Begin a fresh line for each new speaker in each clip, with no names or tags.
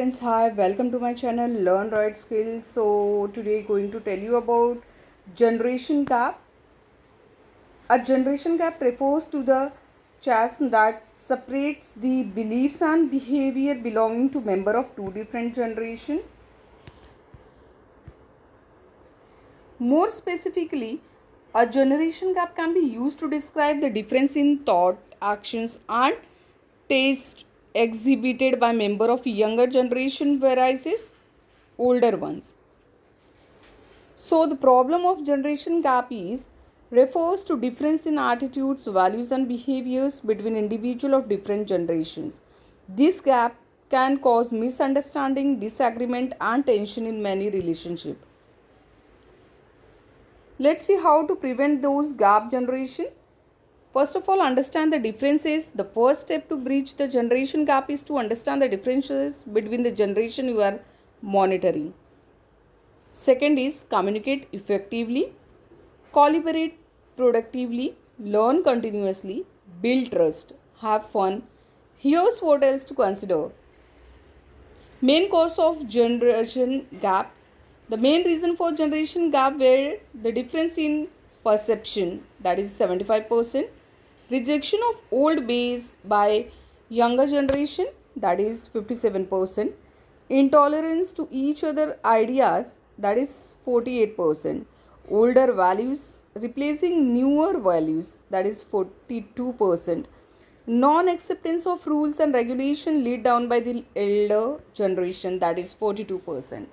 friends, hi, welcome to my channel Learn Right Skills. So today going to tell you about generation gap. A generation gap refers to the chasm that separates the beliefs and behavior belonging to member of two different generations. More specifically, a generation gap can be used to describe the difference in thought, actions and taste exhibited by member of younger generation versus older ones. So the problem of generation gap is refers to difference in attitudes, values and behaviors between individuals of different generations. This gap can cause misunderstanding, disagreement and tension in many relationships. Let's see how to prevent those gap generation. First of all, understand the differences. The first step to bridge the generation gap is to understand the differences between the generation you are monitoring. Second is communicate effectively, collaborate productively, learn continuously, build trust, have fun. Here's what else to consider. Main cause of generation gap. The main reason for generation gap were the difference in perception, that is 75%, rejection of old ways by younger generation, that is 57%, intolerance to each other ideas, that is 48%, older values replacing newer values, that is 42%, non-acceptance of rules and regulation laid down by the elder generation, that is 42%.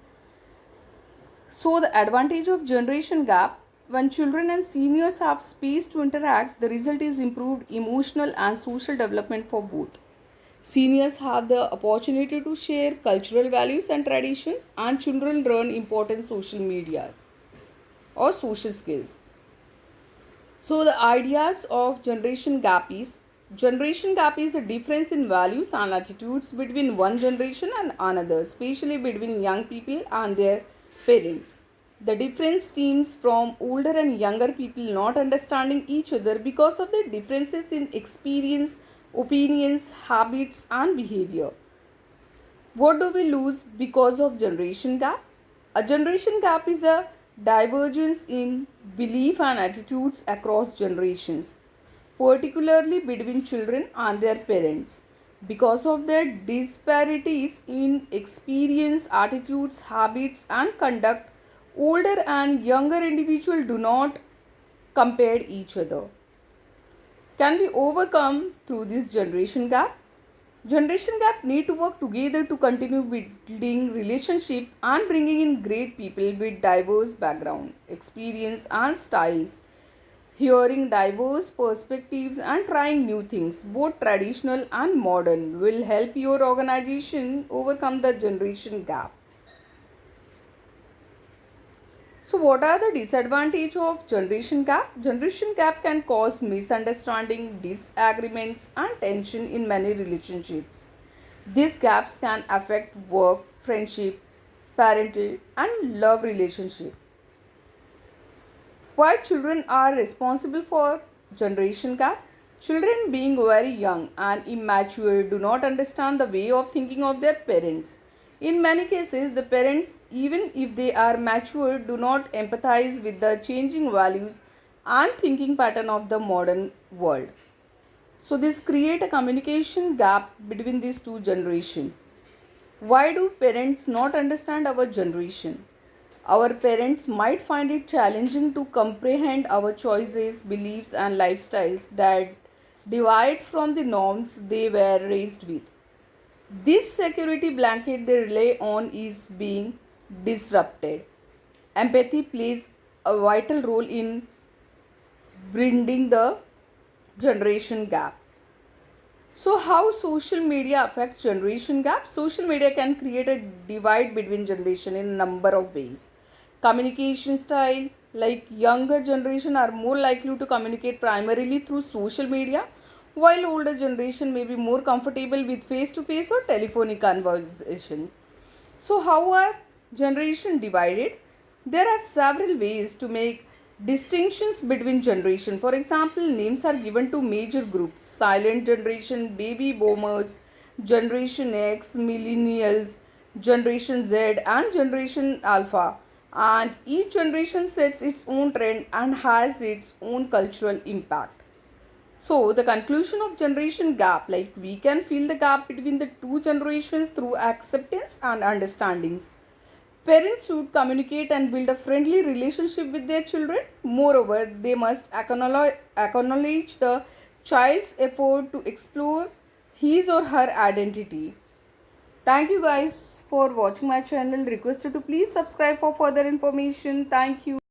So the advantage of generation gap, when children and seniors have space to interact, the result is improved emotional and social development for both. Seniors have the opportunity to share cultural values and traditions, and children learn important social medias or social skills. So the ideas of generation gap is a difference in values and attitudes between one generation and another, especially between young people and their parents. The difference stems from older and younger people not understanding each other because of the differences in experience, opinions, habits and behavior. What do we lose because of generation gap? A generation gap is a divergence in belief and attitudes across generations, particularly between children and their parents. Because of their disparities in experience, attitudes, habits, and conduct, older and younger individuals do not compare each other. Can be overcome through this generation gap. Generation gap need to work together to continue building relationship and bringing in great people with diverse background, experience and styles, hearing diverse perspectives and trying new things, both traditional and modern, will help your organization overcome the generation gap. So what are the disadvantages of generation gap? Generation gap can cause misunderstanding, disagreements and tension in many relationships. These gaps can affect work, friendship, parental and love relationship. Why children are responsible for generation gap? Children being very young and immature do not understand the way of thinking of their parents. In many cases, the parents, even if they are mature, do not empathize with the changing values and thinking pattern of the modern world. So this create a communication gap between these two generations. Why do parents not understand our generation? Our parents might find it challenging to comprehend our choices, beliefs, and lifestyles that divide from the norms they were raised with. This security blanket they rely on is being disrupted. Empathy plays a vital role in bridging the generation gap. So, how social media affects generation gap? Social media can create a divide between generation in a number of ways. Communication style, like younger generation are more likely to communicate primarily through social media, while older generation may be more comfortable with face-to-face or telephonic conversation. So, how are generation divided? There are several ways to make distinctions between generation. For example, names are given to major groups: silent generation, baby boomers, generation X, millennials, Generation Z and Generation Alpha, and each generation sets its own trend and has its own cultural impact. So, the conclusion of generation gap, like we can feel the gap between the two generations through acceptance and understandings. Parents should communicate and build a friendly relationship with their children. Moreover, they must acknowledge the child's effort to explore his or her identity. Thank you guys for watching my channel. Requested to please subscribe for further information. Thank you.